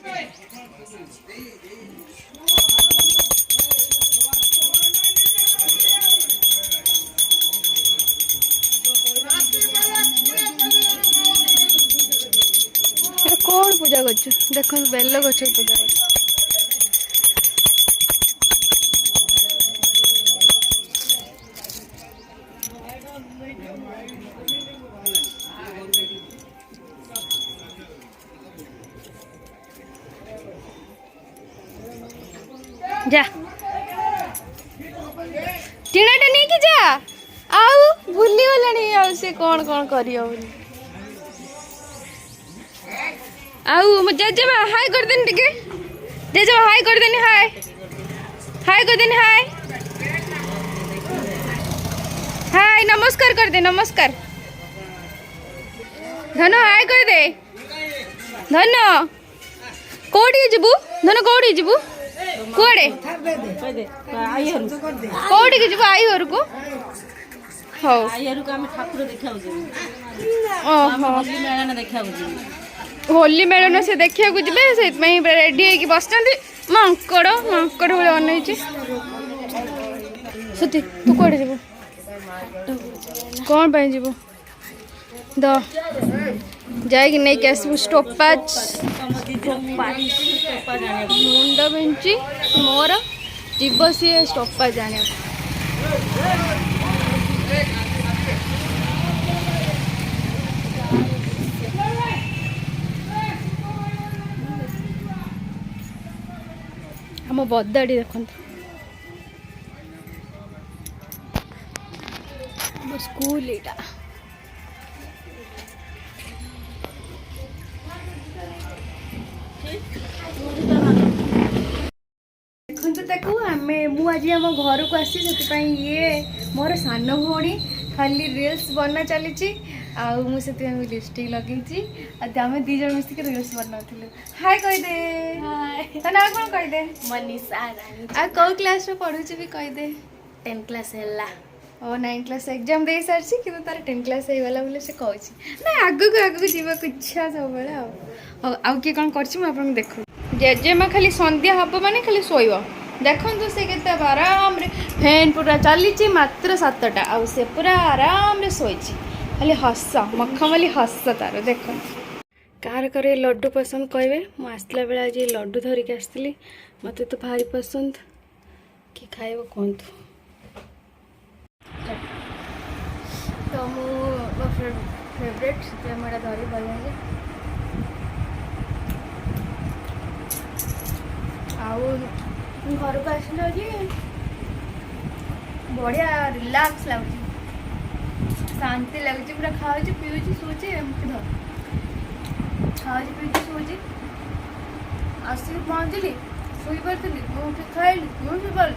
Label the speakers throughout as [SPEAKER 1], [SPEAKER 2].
[SPEAKER 1] कौन पूजा कर देख बेल गछ पूजा कर जा टीणाटा नहीं कि जा आउ भूली गलानी आउ से कौन कौन करियो आउ जेजेबा हाय कर देनी टिके जेजेबा हाय कर देनी हाय हाय कर देनी हाय हाय नमस्कार कर दे नमस्कार धन हाय कर दे धन कोठी जीवु धन कोठी जीवु कुआड़े कोठी के जीवु आई घर को हो
[SPEAKER 2] आई घर को हम ठाकुर देखा
[SPEAKER 1] ओहो
[SPEAKER 2] देखा
[SPEAKER 1] होली मेलन से देखा जी रेडी होगी बस मांकड़ मांकड़ भाई अनई सुती तू कौटे जीव कौन पाई जीव द जाइक नहीं के आसबू स्टॉपाज मुंड बेंची मोर जीव सी स्टॉपाज जाने हम बदाड़ी देखो स्कूल एटा देखो आमे मु आज आम घर को आसी से ये मोर सान भौणी खाली रील्स बना चली मुझे लिपस्टिक लगे आम दी जन मिसिक रील्स बनाऊँ हाय कहीदे तो ना कौन कहीदे
[SPEAKER 2] मनीषा
[SPEAKER 1] आ कौ क्लास पढ़ु भी कहीदे
[SPEAKER 2] 10 क्लास है
[SPEAKER 1] ओ 9 क्लास एग्जाम दे सारी कि तार 10 क्लास होगा बोले से कहूँ ना आगक आगक जावाक इच्छा सब आउ किए कौन कर देख जेजेमा खाली संध्या हम माने खाली शोब देखु से के आराम फैन पूरा चली मात्र 7टा आउ से पूरा आराम शोई खाली हस मखमली हस तार देख कार करे लड्डू पसंद कहे मुसला बेला आज लड्डू धरिक आसती मत तो भारी पसंद कि खाइब कहतु तो मो फेवरेट से मुझे धरी भल घर को आसल बढ़िया रिलैक्स लगुच शांति लगुच पूरा खाऊँ पीऊँ शोचे खाऊँ पीऊँ शोचे आसिक पहुँचली शुई पारी मुझे खाइली मुझे पारि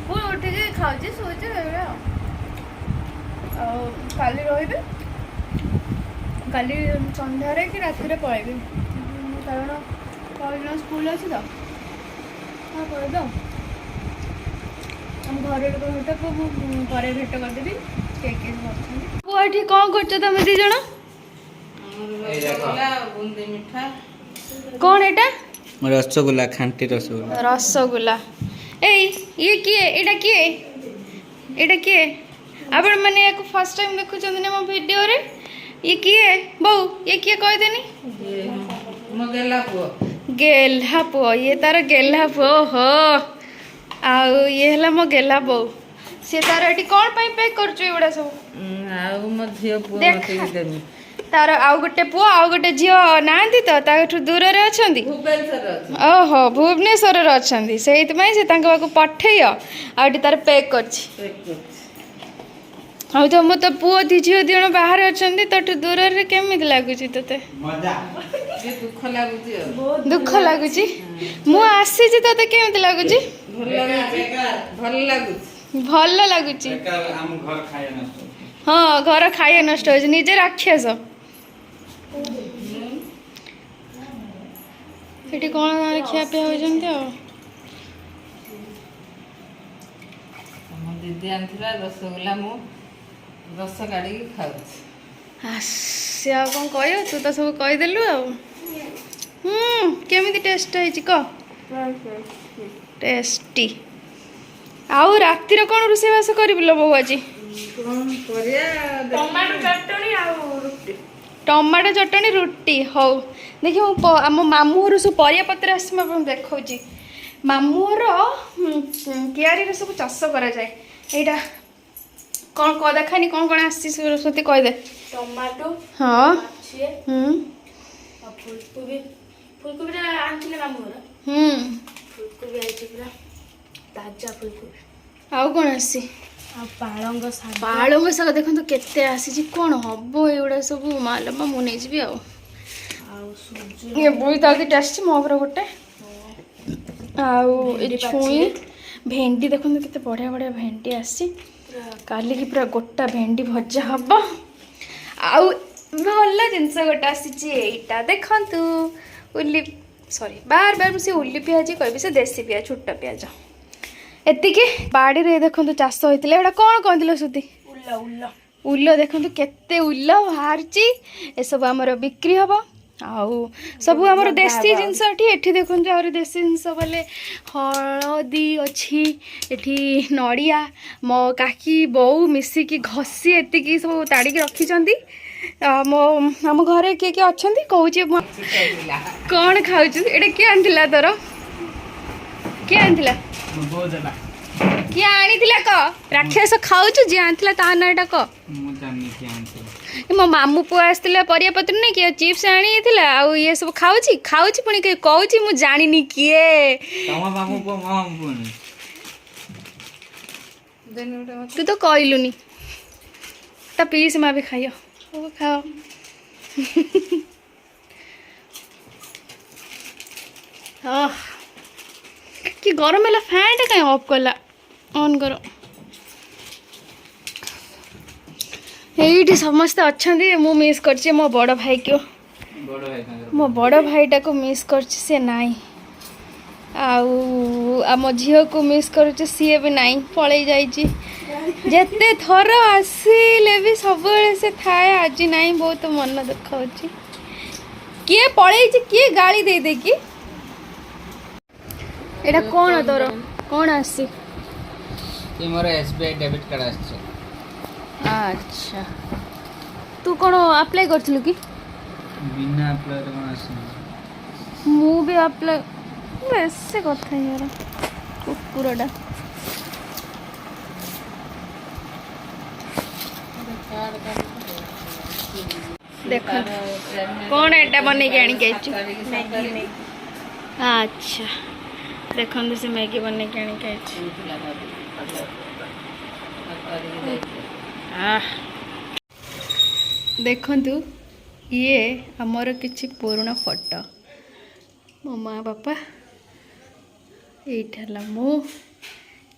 [SPEAKER 1] पुणी उठिक खाऊँ शोचे काली रही काली संध्यारे कि राति पलैबी कारण कल स्कूल अच्छी तो हाँ पलैबी हम घर लोग पर भेट करदेवी पुआठी कौन कर तुम दी जन कौन एटा
[SPEAKER 3] रसगुल्ला खांटी रसगुल्ला
[SPEAKER 1] रसगुल्ला ये किए एटा किए एटा किए आपण मैंने फर्स्ट टाइम देखुं मो वीडियो रे ये किए बो ये किए कह देनी गेल्हा पुओ ये तार गेल्हा पुओ हो आउ ये हला मो गेल्हा बो से तार एटी कौन पाई पैक करछु एवडा सब
[SPEAKER 2] आउ म झियो पुओ मते देमी
[SPEAKER 1] तार आउ गोटे पुओ आउ गोटे झियो नांती तो ताठु दूर रे अछंदी ओहो भुवनेश्वर रे अछंदी सेहित में से तांका बाको पठैयो आउटी तार पैक करछि आउ तो मो तो पुओ दी झियो दिण बाहर अछंदी तठु दूर रे केमित लागुछि तते
[SPEAKER 2] मजा ये दुख लागुछि
[SPEAKER 1] दुख लागुछि मु आसी छी तते केमित लागुछि
[SPEAKER 2] भल लागुछि
[SPEAKER 1] भल लागुछि
[SPEAKER 3] हम घर खाए नष्ट
[SPEAKER 1] हाँ घर खाइए नष्ट हो निजे राक्षस ये कौन खियापिया होती
[SPEAKER 2] दीदी आनी रसगुल्ला मु रस काढ़ी खाऊ
[SPEAKER 1] से कौन कह तू तो सब कहीदेलु केमिति टेस्ट है को टेस्टी आउ रातिर कौन रोषेईबास कर बहु आज टमाटो चटनी रुटी हौ देखिए आम मामू घर सब परियापत्र आस देखा मामू घर कियारी सब चाष करा जाए यहाँ कौन कह देखानी कौन कौन आसी सरस्वती कहदे
[SPEAKER 4] टमाटो
[SPEAKER 1] हाँ
[SPEAKER 4] फुलकोबी फुलकोबी आनथिले मामू घर फुलकोबी आइछि पूरा ताजा फुलकोबी
[SPEAKER 1] आउ कौन आसी
[SPEAKER 4] पालंग शाग
[SPEAKER 1] पालंग शाग देखो केते आसी कौन हम एगुड़ा सब मालमा मु नहीं जी ये बोई ताकि टेस्ट मो पर गोटे आउ छुई भेंडी देखो केते बढ़िया बढ़िया भेंडी आसी काली की पूरा गोटा भेंडी भजा हम आउ भल जिनस गोटे आसीटा देखु उल्ली सॉरी बार बार मुझे उल्ली पिज कह से देसी पिज छोट पिज एतिके बाड़ी रे देखो चाष होता है कौन कहते सुधी
[SPEAKER 4] उल्ला उल्ला
[SPEAKER 1] उल्ल देखो केते उल्ल बाहरी ए सब आमर बिक्री हम आउ सब आमर देसी जिनस एठी देखो आहरी देसी जिनस बोले हलदी अच्छी एठी नड़िया मो काकी बोऊ मिसिकी घसी एतिकी सब ताड़ी रखी मो आम घरे किए किए अच्छा कौन कौन खाऊ एटा किए आनी तोर किए आनी किए आनी क राक्षस खाऊ जी आनी ता नाटा क मो मामू पुआ आसला परियापत्र नहीं किए चिप्स आनी आउ ये सब खाऊ पुणी कहूँ मु जानी किए तू तो कहलुनी ता पीस माँ भी खाइयो खाओ कि गरम है फैन टा कहीं ऑफ कला ऑन करो ये समस्ते अच्छा मु मिस कर मो बड़ भाई को मो बड़ भाईटा को मिस कर नाई आम झील को मिस कर सी भी नाई पलि जेते थर आसिले भी सब से थाए आज नाई बहुत मन दुख हो किए पलि किए गाड़ी दे दे कि एटा कौन तोर कौन आसी
[SPEAKER 3] ये मोर एसबीआई डेबिट कार्ड आछे
[SPEAKER 1] अच्छा तू कौन अप्लाई करथिलु कि
[SPEAKER 3] बिना अप्लाई रे कोन आसी
[SPEAKER 1] मु भी अप्लाई वैसे कथा यार कुकुरडा देख कौन एटा बने के आनी के अच्छा देखो से मैगी बने के आनी के देखु ये आमर किसी पुराना फोटो मो माँ बापा ये मो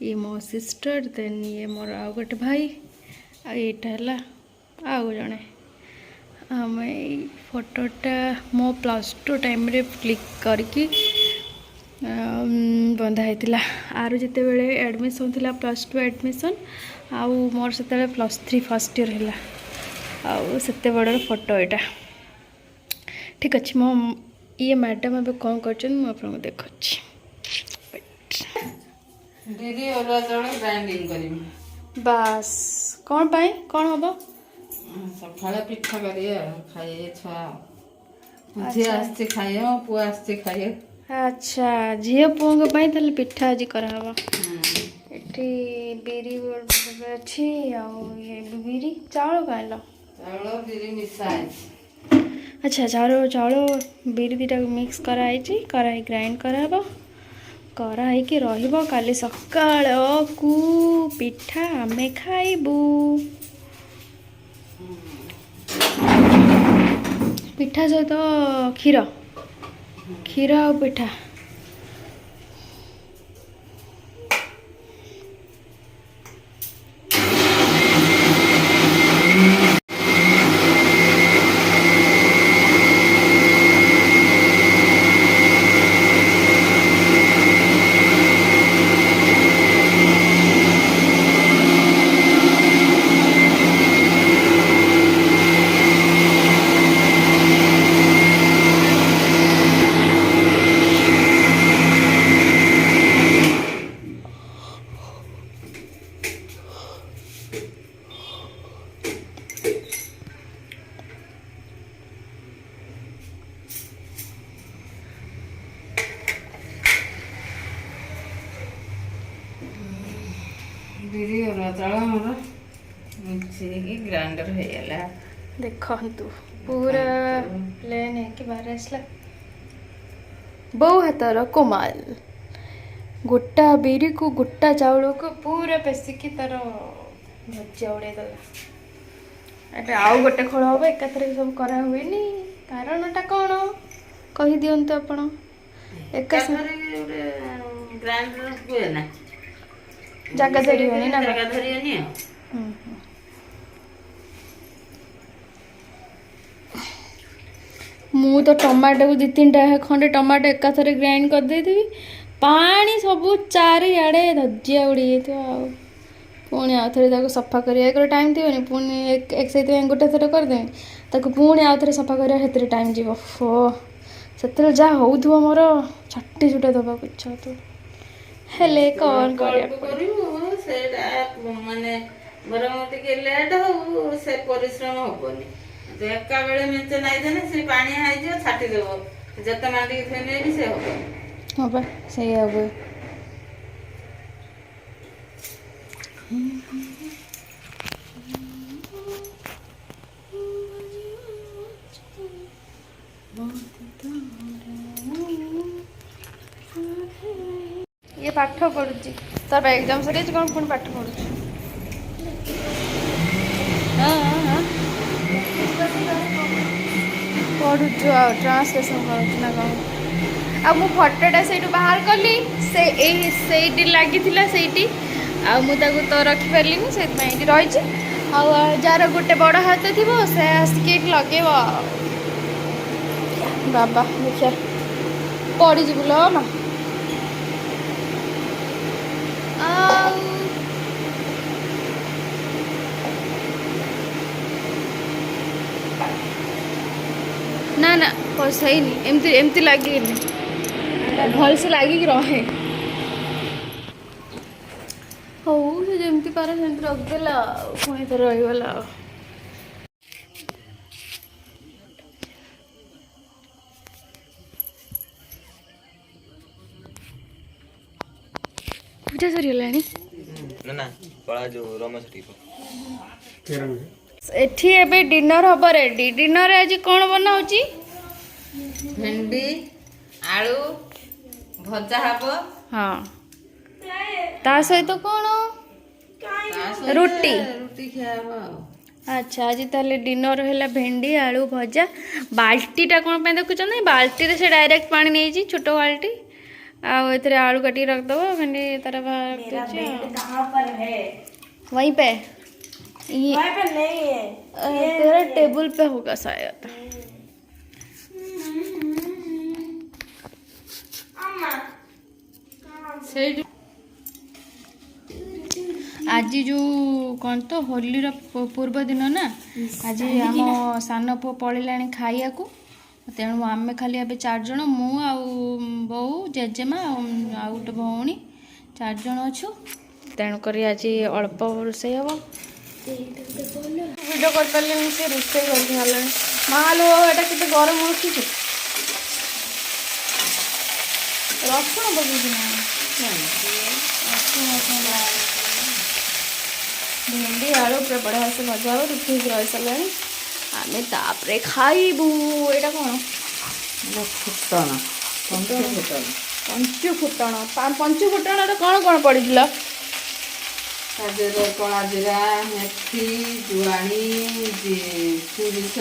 [SPEAKER 1] ये मो सिस्टर देन ये मोर आउ गोटे भाई आईटा आउ जड़े आम फोटोटा मो +2 टाइम रे क्लिक करके बंधा होता आर जिते बड़े एडमिशन थी +2 एडमिशन आउ मोर से +3 फर्स्ट ईयर है आउ से बड़ फोटो यहाँ ठीक अच्छे मो ये मैडम अब कौन कर देखा
[SPEAKER 2] दीदी अरुआ चाउल ग्राइंडिंग करी
[SPEAKER 1] बास कौन पाई कौन हम
[SPEAKER 2] सकाଳେ ପିଠା କରିବେ ଖାଇବେ ଛୁଆ ଝିଅ ଆସିଛି ଖାଇବ ପୁଅ ଆସିଛି ଖାଇବ
[SPEAKER 1] अच्छा झील पुओं ताले पिठा आज कराब एटी बिरी अच्छी ये बिरी चाउल कहल
[SPEAKER 2] ଚାଉଳ ବିରି ମିଶା ହେଇଛି
[SPEAKER 1] अच्छा चाउल बिरी दीटा मिक्स कराई ग्राइंड कराब कराई रहिबो काली सकाळ को पिठा आमे खाइबू पिठा सहित क्षीर क्षीर आ पिठा
[SPEAKER 2] ଅରୁଆ ଚାଉଳ ଆମର ମିଶେଇକି ଗ୍ରାଇଣ୍ଡର ହେଇଗଲା।
[SPEAKER 1] ଦେଖନ୍ତୁ ପୁରା ପ୍ଲେନ୍ ହେଇକି ବାହାରି ଆସିଲା। ବୋଉ ହାତର କୋମାଲ ଗୋଟା ବିରିକୁ ଗୋଟା ଚାଉଳକୁ ପୁରା ପେଷିକି ତାର ଭଜିଆ ଉଡ଼େଇଦେଲା। ଏବେ ଆଉ ଗୋଟେ ଖୋଳ ହବ, ଏକାଥରେ ସବୁ କରା ହୁଏନି। କାରଣଟା କ'ଣ କହିଦିଅନ୍ତୁ ଆପଣ?
[SPEAKER 2] ଏକାଥରେ ଗୋଟେ ଗ୍ରାଇଣ୍ଡର ହୁଏ ନା,
[SPEAKER 1] ଜାଗା ଧରିବନି ନା?
[SPEAKER 2] ଜାଗା ଧରିବନି ଆଉ।
[SPEAKER 1] ମୁଁ ତ ଟମାଟୋକୁ 2-3ଟା ଖଣ୍ଡେ ଟମାଟୋ ଏକାଥରେ ଗ୍ରାଇଣ୍ଡ କରିଦେଇଥିବି, ପାଣି ସବୁ ଚାରିଆଡ଼େ ଧଜିଆ ଉଡ଼ିଯାଇଥିବ। ଆଉ ପୁଣି ଆଉ ଥରେ ତାକୁ ସଫା କରିବା ଏକରେ ଟାଇମ୍ ଥିବନି, ପୁଣି ସେଇଥିପାଇଁ ଗୋଟେ ଥର କରିଦେବି, ତାକୁ ପୁଣି ଆଉ ଥରେ ସଫା କରିବା ସେଥିରେ ଟାଇମ୍ ଯିବ। ସେଥିରେ ଯାହା ହେଉଥିବ ମୋର ଛାଟି ଛୁଟା ଦେବାକୁ ଇଚ୍ଛା ହେଉଥିବ, ହେଲେ କ'ଣ
[SPEAKER 2] କରିବୁ ସେଇଟା ମାନେ ବରଂ ଟିକେ ଲେଟ୍ ହଉ, ସେ ପରିଶ୍ରମ ହବନି। ଏକା ବେଳେ ମେଞ୍ଚେ ନାଇଦେଲେ ସେ ପାଣିଆ ହେଇଯିବ, ଛାଟିଦେବ, ଯେତେ ମାଣ୍ଡିକି ଥୋଇଲେ ବି ସେ ହବନି।
[SPEAKER 1] ହଁ ବା ସେଇଆ ହୁଏ। ଇଏ ପାଠ ପଢୁଛି, ତାର ଏକ୍ଜାମ ସରିଯାଇଛି, କ'ଣ ପୁଣି ପାଠ ପଢୁଛି? ପଢୁଛୁ ଆଉ ଟ୍ରାନ୍ସଲେସନ୍ କରୁଛୁ ନା କ'ଣ? ଆଉ ମୁଁ ଫଟୋଟା ସେଇଠୁ ବାହାର କଲି, ସେଇଠି ଲାଗିଥିଲା ସେଇଠି, ଆଉ ମୁଁ ତାକୁ ତ ରଖିପାରିଲିନି, ସେଥିପାଇଁ ଏଇଠି ରହିଛି। ଆଉ ଯାହାର ଗୋଟେ ବଡ଼ ହାତ ଥିବ ସେ ଆସିକି ଏଇଠି ଲଗେଇବ। ଆଉ ବାବା ଦେଖିଆ ପଡ଼ିଯିବୁ ଲୋ ମା। ନା ନା ପଇସା ହେଇନି, ଏମିତି ଲାଗିନି, ଭଲସେ ଲାଗିକି ରହେ। ହଉ ସେ ଯେମିତି ପାରେ ସେମିତି ରଖିଦେଲା, ଆଉ ପୁଣି ତ ରହିଗଲା। ଆଉ ପୂଜା ସରିଗଲାଣି। ଏଠି ଏବେ ଡିନର ହବ ରେଡି। ଡିନର ଆଜି କ'ଣ ବନା ହଉଛି?
[SPEAKER 2] ଭେଣ୍ଡି ଆଳୁ ଭଜା ହବ।
[SPEAKER 1] ହଁ, ତା ସହିତ କ'ଣ? ରୁଟି
[SPEAKER 2] ଖିଆ ହବ ଆଉ।
[SPEAKER 1] ଆଚ୍ଛା, ଆଜି ତାହେଲେ ଡିନର ହେଲା ଭେଣ୍ଡି ଆଳୁ ଭଜା। ବାଲ୍ଟିଟା କ'ଣ ପାଇଁ ଦେଖୁଛନ୍ତି? ବାଲ୍ଟିରେ ସେ ଡାଇରେକ୍ଟ ପାଣି ନେଇଛି, ଛୋଟ ବାଲ୍ଟି। ଆଉ ଏଥିରେ आलू काटी रख दो भिंडी तरह वहीं पे नहीं है, तेरा टेबल पे होगा शायद। आज जो कौन तो होली पूर्व दिन ना, आज आम सान पु पलैला खाइया को, तेणु आम खाली ए 4 जन, मु बो जेजेमा आ गोटे भौणी 4 जन अच्छु। तेणुक आज अल्प रोषे हम भिडियो कर पारे से रोषे कर मालो एटा के गरम हो रसुण पकड़ भिंडी आलू पूरा बढ़िया से भजा हो रुटी रही सारे आम तापर खाइबू। एटा कौन
[SPEAKER 2] फुटण
[SPEAKER 1] पंचु फुटण कौन कौन पड़ा?
[SPEAKER 2] कला जीरा मेथी जुआणी सोरिष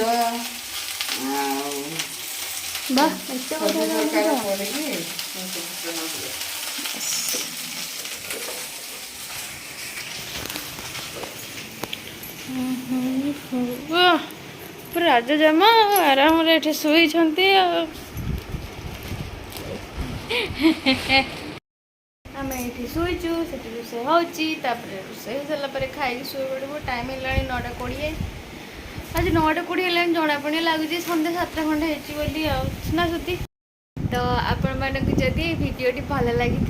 [SPEAKER 1] पूरा राजा जमा आराम रे शुई आम ये शुचु से रोषे रोषे हो सारापर खाई शुई पड़ो। टाइम है 9:20 आज 9:20 है जना पड़े लगुच सन्ध्या 7टा खंडे होली ना सुधी। तो आपण मानक जदि वीडियोटी भल लगी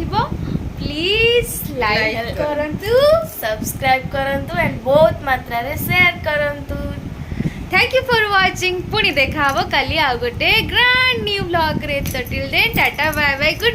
[SPEAKER 1] प्लीज लाइक करंतु, सब्सक्राइब करंतु एंड बहुत मात्रा रे शेयर करंतु। Thank you for watching. पुणी देखा कल आ गोटे ग्रांड न्यू व्लॉग रे। तो till then tata bye bye good night.